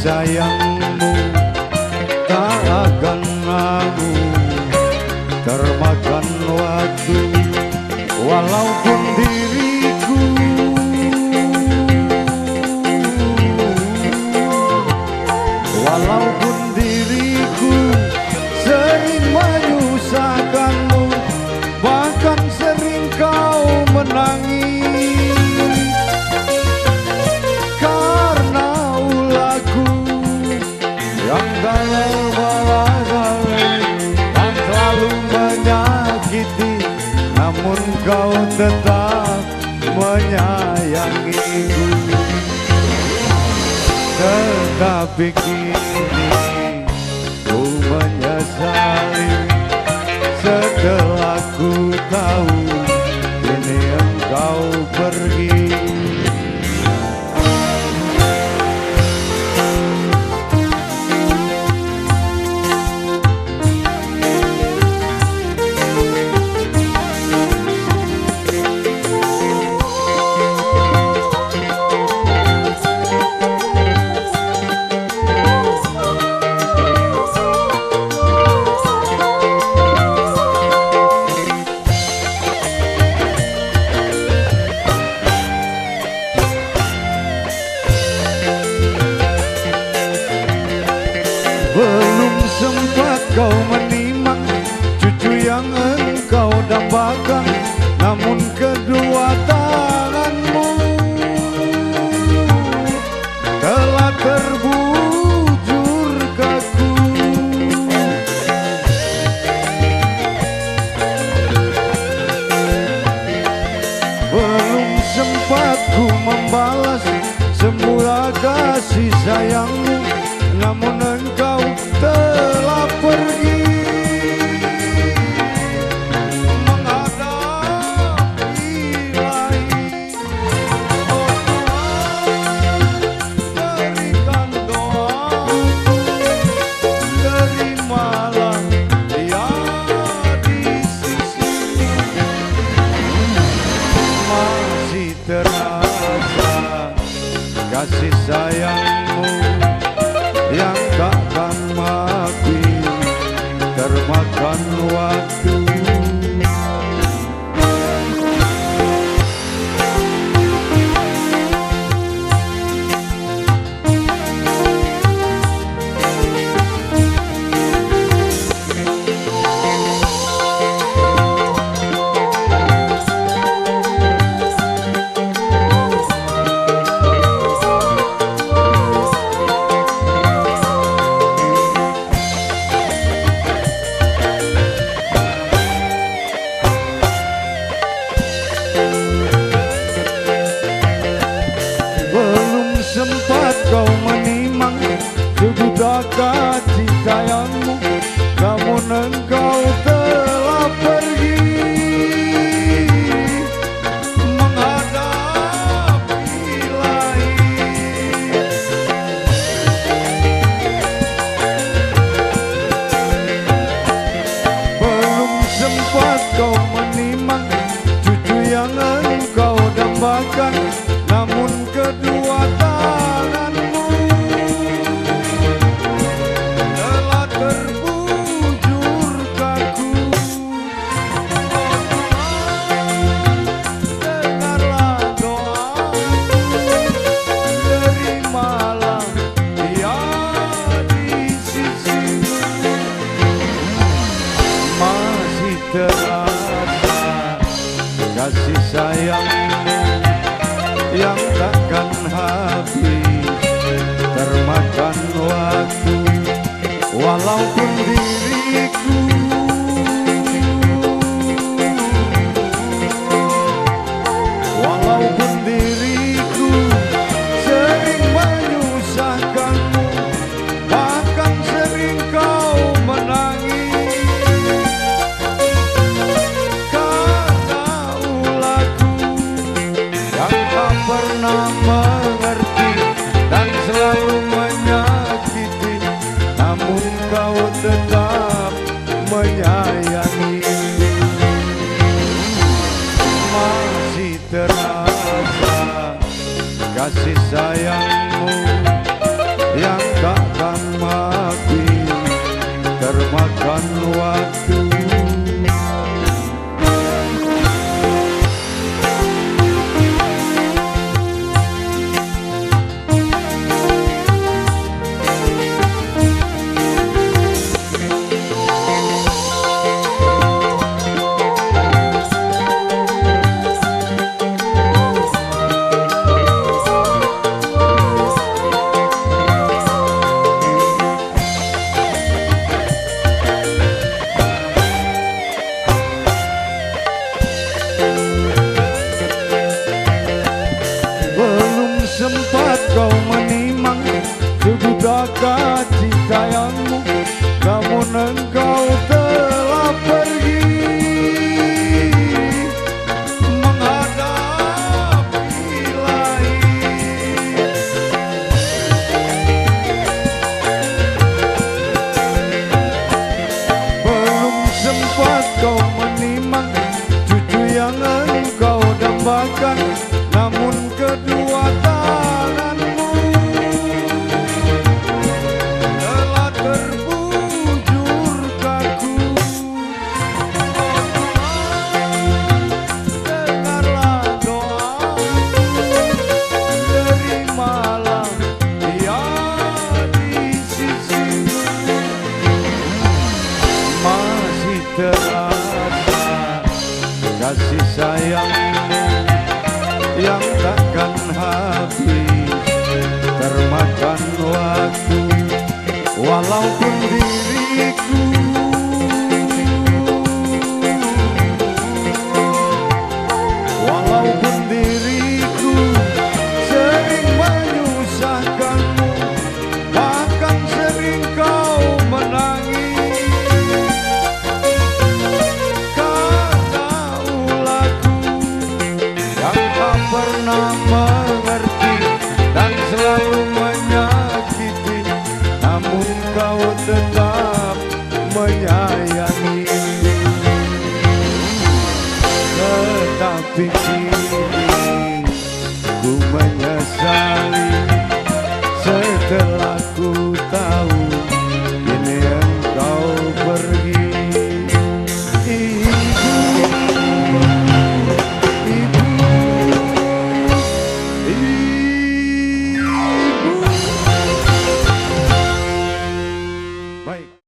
sayangmu tak akan mau termakan waktu. Walaupun diriku sering menyusahkanmu, bahkan sering kau menangis karena ulahku yang tak terbalas dan selalu menyakiti. Namun kau tetap menyayangiku. Tetapi kini ku menyesali setelah ku tahu kini engkau pergi. Belum sempat kau menimang cucu yang engkau dambakan, namun kedua tanganmu telah terbujur kaku. Belum sempat ku membalas semua kasih sayangmu, namun engkau telah pergi menghadapi lain. Oh Tuhan, berikan doaku, terimalah dia di sisimu. Masih terasa kasih sayangmu yang takkan mati termakan waktu. Sempat kau menimang sejuta kasih sayangmu, namun engkau telah pergi menghadapi lain. Belum sempat kau menimang cucu yang engkau dambakan, namun kedua tanganmu telah terbujur kaku. Oh Tuhan, dengarlah doaku, terimalah dia di sisimu. Masih terasa kasih sayangmu yang takkan habis termakan waktu. Walaupun diriku sering menyusahkanmu, bahkan sering kau menangis karena ulahku yang tak pernah mengerti dan selalu menyakiti. Namun kau tetap menyayangi. Masih terasa kasih sayangmu yang waktu. Sempat kau menimang kebudaka cikayangmu, namun engkau telah pergi menghadapi lain. Belum sempat kau menimang cucu yang engkau dambakan, namun kedua tanganmu telah terbujur kaku. Oh Tuhan, dengarlah doaku, terimalah dia di sisimu. Masih terasa kasih sayangmu yang takkan habis, termakan waktu. Walaupun diriku sering menyusahkanmu, bahkan sering kau menangis. Ketahuilah yang tak pernah mengerti dan selalu menyakiti, namun kau tetap menyayangi. Tetapi